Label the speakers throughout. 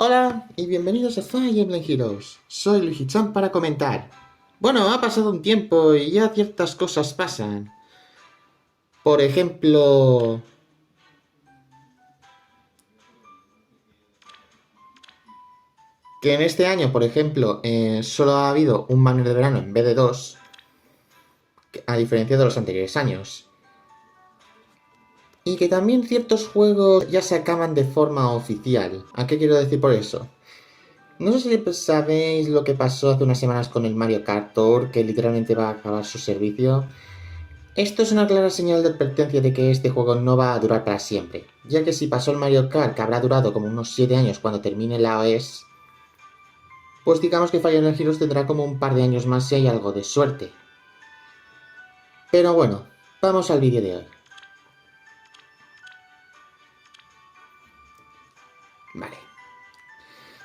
Speaker 1: Hola y bienvenidos a Fire Emblem Heroes. Soy Luigi-chan para comentar. Bueno, ha pasado un tiempo y ya ciertas cosas pasan. Por ejemplo... Que en este año, por ejemplo, solo ha habido un banner de verano en vez de dos, a diferencia de los anteriores años. Y que también ciertos juegos ya se acaban de forma oficial. ¿A qué quiero decir por eso? No sé si sabéis lo que pasó hace unas semanas con el Mario Kart Tour, que literalmente va a acabar su servicio. Esto es una clara señal de advertencia de que este juego no va a durar para siempre, ya que si pasó el Mario Kart, que habrá durado como unos 7 años cuando termine la OS, pues digamos que Fire Emblem Heroes tendrá como un par de años más si hay algo de suerte. Pero bueno, vamos al vídeo de hoy. Vale.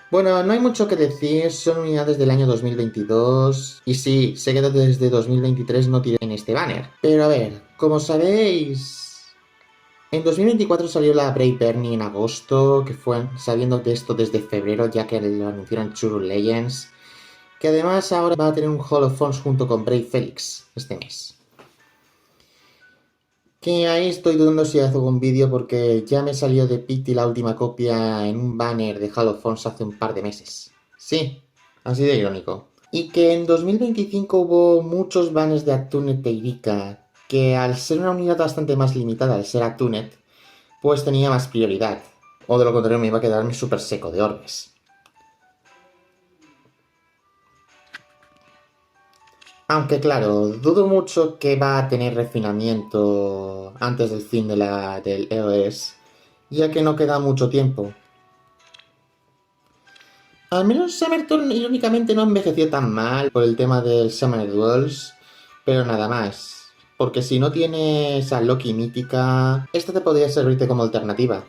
Speaker 1: Bueno, no hay mucho que decir, son unidades del año 2022, y sí, sé que desde 2023 no tiré en este banner. Pero a ver, como sabéis, en 2024 salió la Brave Bernie en agosto, que fue sabiendo de esto desde febrero, ya que lo anunciaron en True Legends, que además ahora va a tener un Hall of Forms junto con Brave Felix este mes. Que ahí estoy dudando si hago un vídeo porque ya me salió de Pity la última copia en un banner de Hall of Forms hace un par de meses. Sí, así de irónico. Y que en 2025 hubo muchos banners de Actunet e Irika, que al ser una unidad bastante más limitada al ser Actunet, pues tenía más prioridad. O de lo contrario me iba a quedarme súper seco de orbes. Aunque claro, dudo mucho que va a tener refinamiento antes del fin del EOS, ya que no queda mucho tiempo. Al menos Summerton irónicamente no envejeció tan mal por el tema del Summer Duels, pero nada más. Porque si no tienes a Loki mítica, esta te podría servirte como alternativa,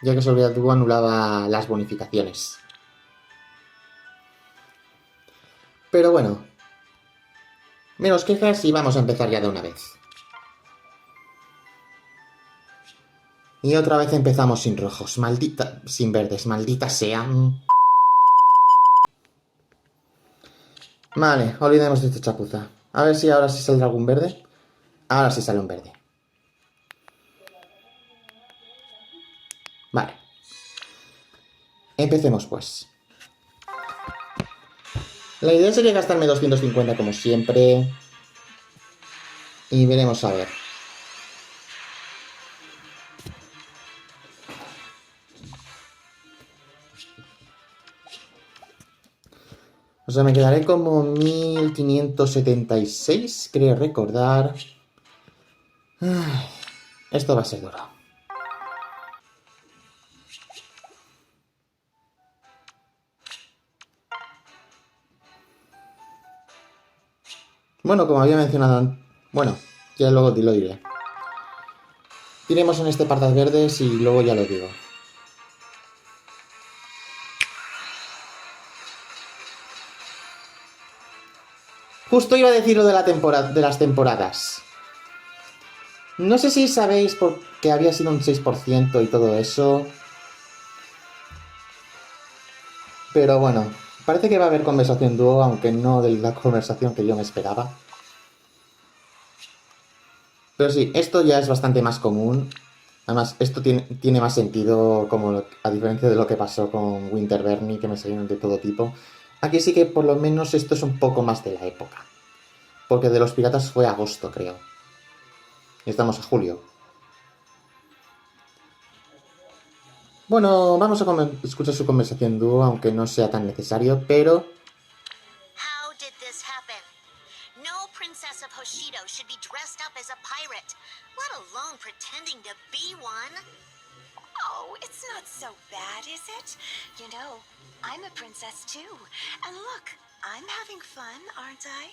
Speaker 1: ya que sobre el dúo anulaba las bonificaciones. Pero bueno, menos quejas y vamos a empezar ya de una vez. Y otra vez empezamos sin rojos, sin verdes, maldita sea. Vale, olvidemos de esta chapuza. A ver si ahora sí saldrá algún verde. Ahora sí sale un verde. Vale. Empecemos pues. La idea sería gastarme 250 como siempre. Y veremos a ver. O sea, me quedaré como 1576, creo recordar. Esto va a ser duro. Bueno, como había mencionado... Bueno, ya luego lo diré. Iremos en este par de verdes y luego ya lo digo. Justo iba a decir lo de las temporadas. No sé si sabéis por qué había sido un 6% y todo eso. Pero bueno, parece que va a haber conversación dúo, aunque no de la conversación que yo me esperaba. Pero sí, esto ya es bastante más común. Además, esto tiene más sentido, como a diferencia de lo que pasó con Winter Bernie, que me salieron de todo tipo. Aquí sí que por lo menos esto es un poco más de la época. Porque de los piratas fue agosto, creo. Y estamos a julio. Bueno, vamos a escuchar su conversación dúo, aunque no sea tan necesario, pero...
Speaker 2: How did this happen? No princess of Hoshido should be dressed up as a pirate, let alone pretending to be one.
Speaker 3: Oh, it's not so bad, is it? You know, I'm a princess too. And look, I'm having fun, aren't I?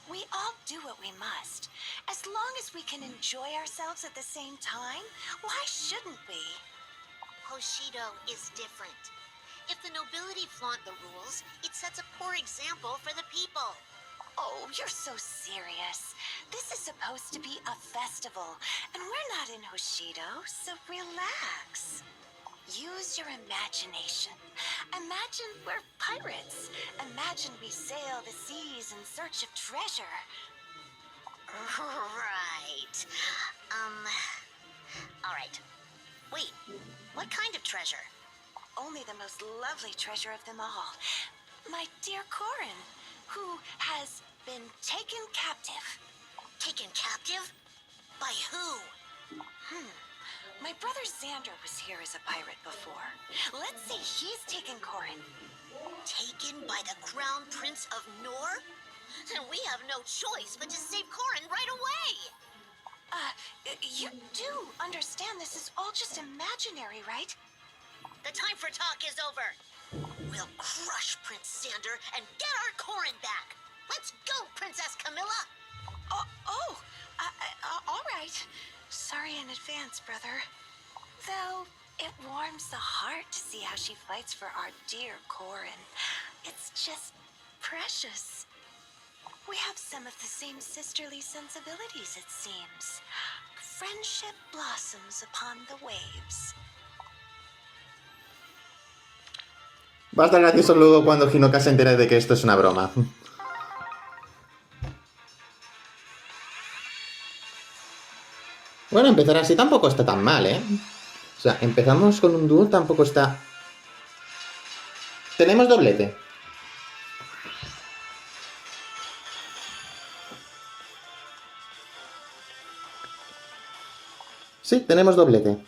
Speaker 3: We all do what we must. As long as we can enjoy ourselves at the same time, why shouldn't we?
Speaker 2: Hoshido is different. If the nobility flaunt the rules, it sets a poor example for the people.
Speaker 3: Oh, you're so serious. This is supposed to be a festival, and we're not in Hoshido, so relax. Use your imagination. Imagine we're pirates. Imagine we sail the seas in search of treasure.
Speaker 2: Right. All right. Wait, what kind of treasure?
Speaker 3: Only the most lovely treasure of them all. My dear Corin, who has been taken captive.
Speaker 2: Taken captive? By who?
Speaker 3: My brother Xander was here as a pirate before. Let's say he's taken Corin.
Speaker 2: Taken by the Crown Prince of Nor? Then we have no choice but to save Corin right away!
Speaker 3: You do understand this is all just imaginary, right?
Speaker 2: The time for talk is over. We'll crush Prince Xander and get our Corin back. Let's go, Princess Camilla!
Speaker 3: All right. Sorry in advance, brother. Though, it warms the heart to see how she fights for our dear Corin. It's just precious. We have some of the same sisterly sensibilities, it seems. Friendship blossoms upon the waves.
Speaker 1: Va a estar gracioso luego cuando Hinoka se entere de que esto es una broma. Bueno, empezar así tampoco está tan mal, ¿eh? O sea, empezamos con un dúo, tampoco está... Tenemos doblete. Sí, tenemos doblete.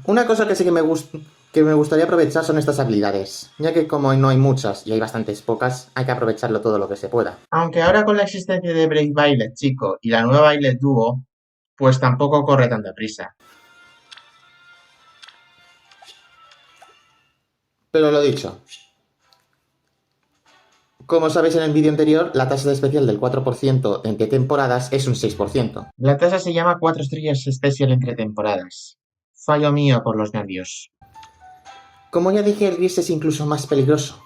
Speaker 1: Una cosa que sí que me gustaría aprovechar son estas habilidades, ya que como no hay muchas y hay bastantes pocas, hay que aprovecharlo todo lo que se pueda. Aunque ahora con la existencia de Brave Violet chico y la nueva Violet Duo, pues tampoco corre tanta prisa. Pero lo dicho, como sabéis en el vídeo anterior, la tasa de especial del 4% entre temporadas es un 6%. La tasa se llama 4 estrellas especial entre temporadas. Fallo mío por los nervios. Como ya dije, el gris es incluso más peligroso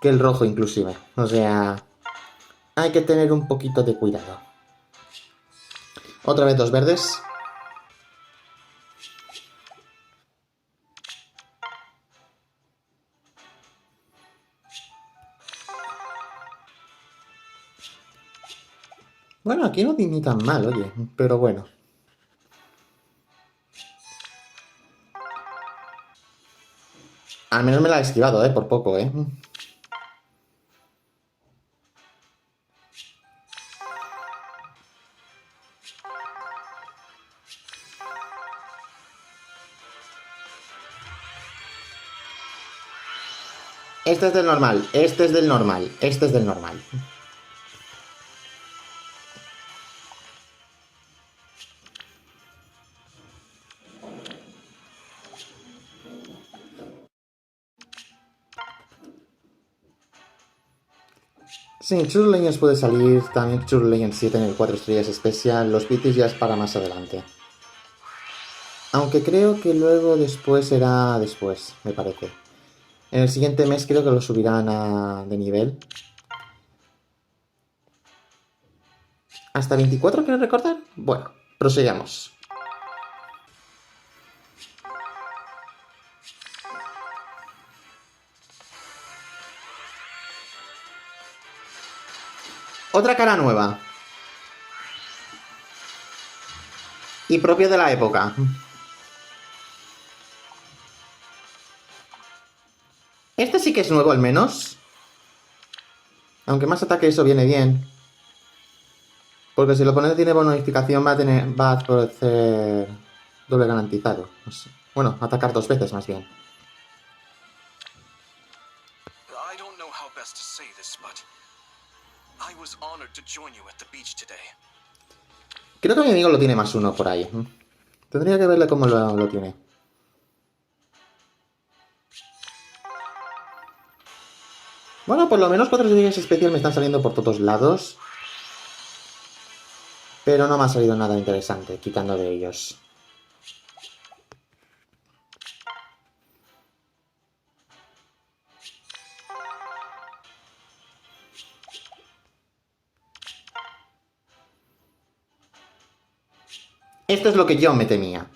Speaker 1: que el rojo inclusive. O sea, hay que tener un poquito de cuidado. Otra vez dos verdes. Bueno, aquí no ni tan mal, oye, pero bueno. Al menos me la he esquivado, por poco, Este es del normal, este es del normal, este es del normal. Sí, True Legends puede salir, también True Legends 7 en el 4 estrellas especial, los BTs ya es para más adelante. Aunque creo que luego después será después, me parece. En el siguiente mes creo que lo subirán de nivel. ¿Hasta 24 quiero recordar? Bueno, prosigamos. Otra cara nueva. Y propia de la época. Este sí que es nuevo al menos. Aunque más ataque eso viene bien. Porque si el oponente tiene bonificación va a hacer doble garantizado. No sé. Bueno, atacar dos veces más bien. Creo que mi amigo lo tiene más uno por ahí. Tendría que verle cómo lo tiene. Bueno, por lo menos 4 estrellas especial me están saliendo por todos lados. Pero no me ha salido nada interesante, quitando de ellos. Esto es lo que yo me temía.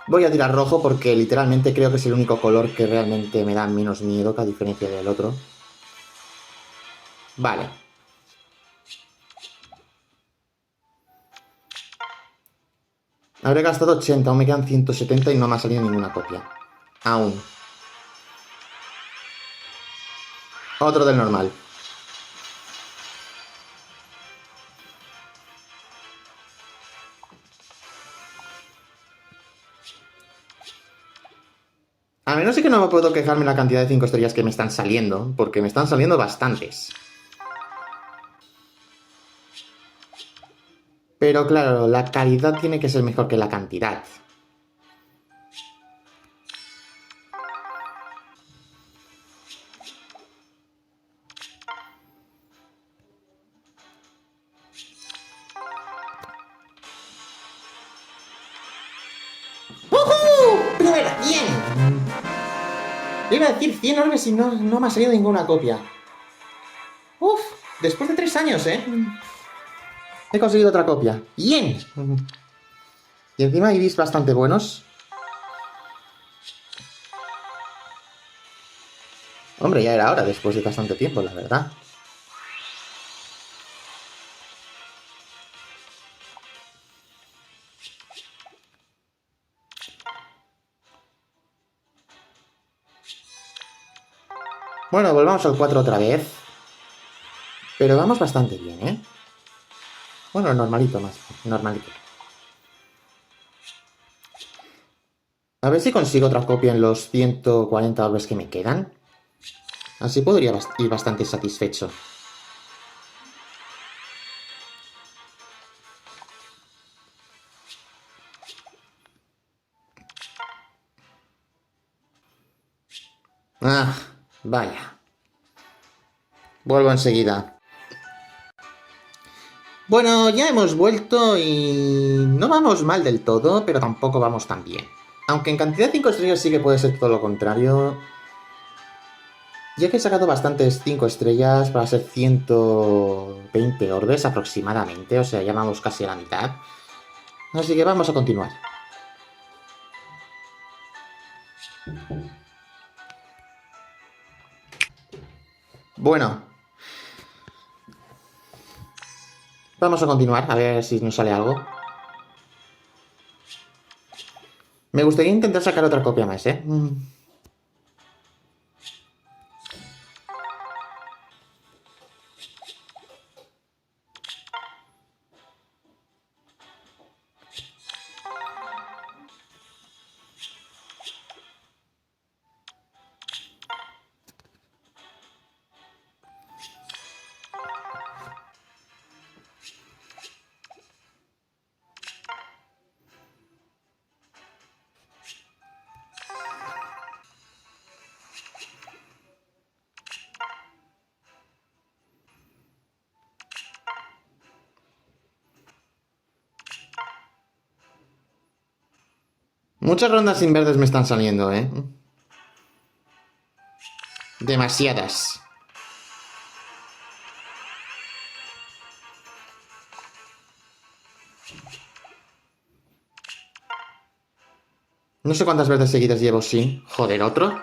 Speaker 1: Voy a tirar rojo porque literalmente creo que es el único color que realmente me da menos miedo que a diferencia del otro. Vale. Habré gastado 80, aún me quedan 170 y no me ha salido ninguna copia. Aún. Otro del normal. A menos de que no me puedo quejarme la cantidad de 5 estrellas que me están saliendo, porque me están saliendo bastantes. Pero claro, la calidad tiene que ser mejor que la cantidad. ¡Uhú! ¡Primera! ¡Bien! Iba a decir 100 orbes y no me ha salido ninguna copia. Uf, después de 3 años, ¿eh? He conseguido otra copia. ¡Bien! Y encima hay bits bastante buenos. Hombre, ya era hora después de bastante tiempo, la verdad. Bueno, volvamos al 4 otra vez. Pero vamos bastante bien, ¿eh? Bueno, normalito más. Normalito. A ver si consigo otra copia en los 140 orbes que me quedan. Así podría ir bastante satisfecho. Ah, vaya. Vuelvo enseguida. Bueno, ya hemos vuelto y no vamos mal del todo, pero tampoco vamos tan bien. Aunque en cantidad de 5 estrellas sí que puede ser todo lo contrario. Ya que he sacado bastantes 5 estrellas para ser 120 orbes aproximadamente, o sea, ya vamos casi a la mitad. Así que vamos a continuar. Bueno. Vamos a continuar, a ver si nos sale algo. Me gustaría intentar sacar otra copia más, ¿eh? Muchas rondas sin verdes me están saliendo, ¿eh? Demasiadas. No sé cuántas verdes seguidas llevo sin. Joder, ¿otro?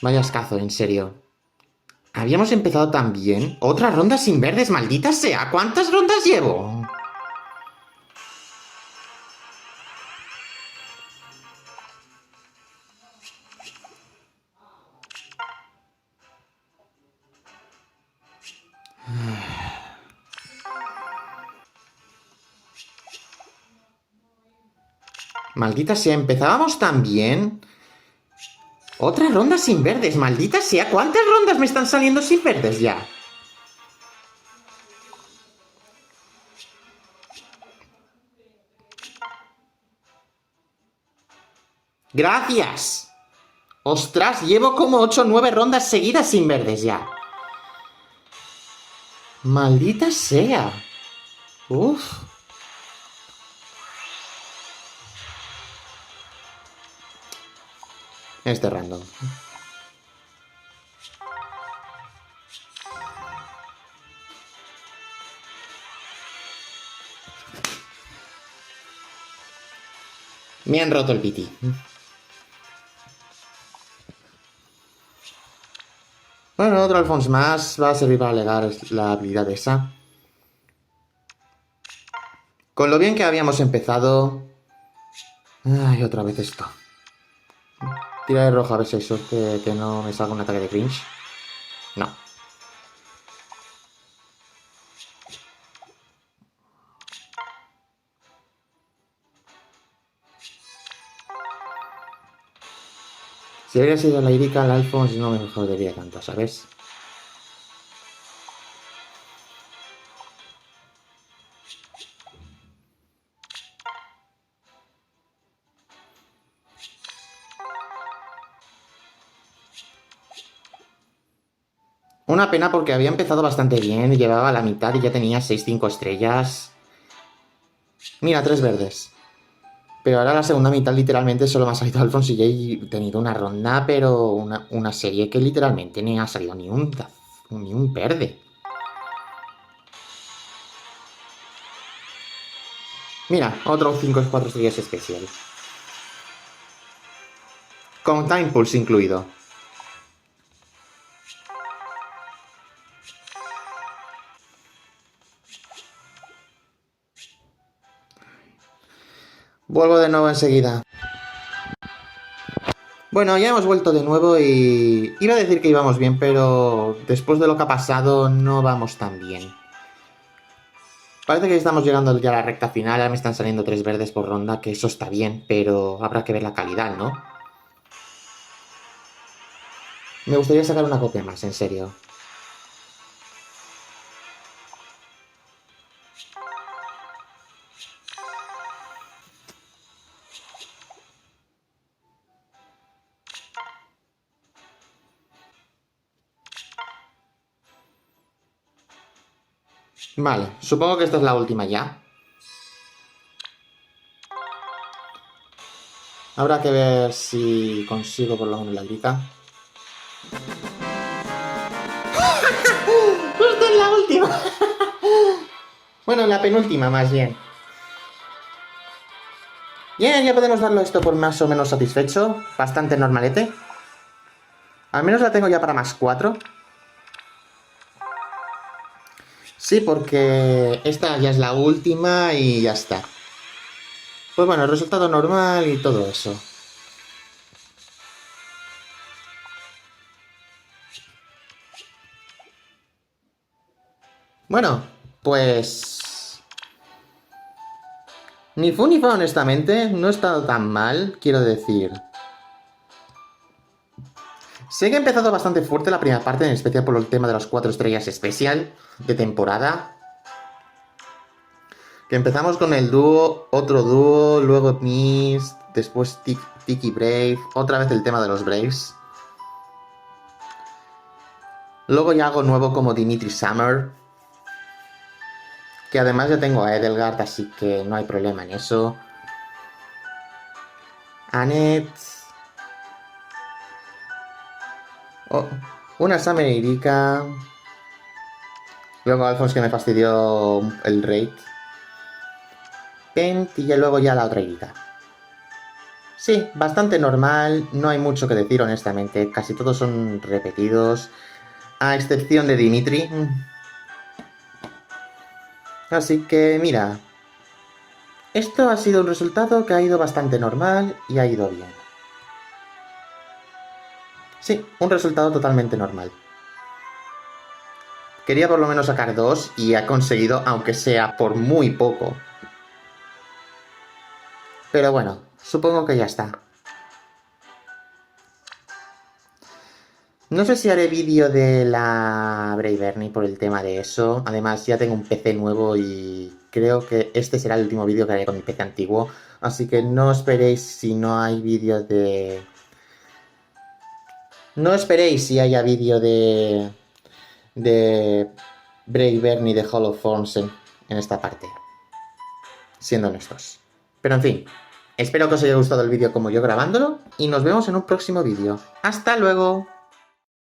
Speaker 1: Vaya ascazo, en serio. Habíamos empezado tan bien. Otra ronda sin verdes, maldita sea. ¿Cuántas rondas llevo? Maldita sea, empezábamos tan bien. Otra ronda sin verdes, maldita sea. ¿Cuántas rondas me están saliendo sin verdes ya? ¡Gracias! ¡Ostras! Llevo como 8 o 9 rondas seguidas sin verdes ya. ¡Maldita sea! Uf. Este random. Me han roto el piti. Bueno, otro Alphonse más va a servir para alegar la habilidad esa. Con lo bien que habíamos empezado... Ay, otra vez esto. Tira de rojo a ver si hay suerte que no me salga un ataque de cringe. No. Si hubiera sido la Erika, el Alphonse no me jodería tanto, ¿sabes? Una pena porque había empezado bastante bien, llevaba la mitad y ya tenía 6-5 estrellas. Mira, 3 verdes. Pero ahora la segunda mitad literalmente solo me ha salido Alphonse y ya he tenido una ronda, pero una serie que literalmente ni ha salido ni un verde. Mira, otro 5-4 estrellas especial. Con Time Pulse incluido. Vuelvo de nuevo enseguida. Bueno, ya hemos vuelto de nuevo y... Iba a decir que íbamos bien, pero después de lo que ha pasado no vamos tan bien. Parece que estamos llegando ya a la recta final, ahora me están saliendo 3 verdes por ronda, que eso está bien, pero habrá que ver la calidad, ¿no? Me gustaría sacar una copia más, en serio. Vale, supongo que esta es la última ya. Habrá que ver si consigo por lo menos la grita. ¡Justo en la última! Bueno, la penúltima más bien. Bien, ya podemos darlo esto por más o menos satisfecho. Bastante normalete. Al menos la tengo ya para más 4. Sí, porque esta ya es la última y ya está. Pues bueno, el resultado normal y todo eso. Bueno, pues... Ni fu ni fa, honestamente. No he estado tan mal, quiero decir. Sé que he empezado bastante fuerte la primera parte, en especial por el tema de las 4 estrellas especial de temporada. Que empezamos con el dúo, otro dúo, luego Mist, después Tiki Brave, otra vez el tema de los Braves. Luego ya hago nuevo como Dimitri Summer. Que además ya tengo a Edelgard, así que no hay problema en eso. Annette. Oh, una Summer Erika. Luego Alphonse que me fastidió el raid. Pent y luego ya la otra Erika. Sí, bastante normal, no hay mucho que decir honestamente, casi todos son repetidos, a excepción de Dimitri. Así que mira, esto ha sido un resultado que ha ido bastante normal y ha ido bien. Sí, un resultado totalmente normal. Quería por lo menos sacar 2 y ha conseguido, aunque sea por muy poco. Pero bueno, supongo que ya está. No sé si haré vídeo de la Bravely por el tema de eso. Además, ya tengo un PC nuevo y creo que este será el último vídeo que haré con mi PC antiguo. Así que no esperéis si no hay vídeo de... No esperéis si haya vídeo de Bravely ni de Hollow Forms en esta parte, siendo honestos. Pero en fin, espero que os haya gustado el vídeo como yo grabándolo y nos vemos en un próximo vídeo. ¡Hasta luego!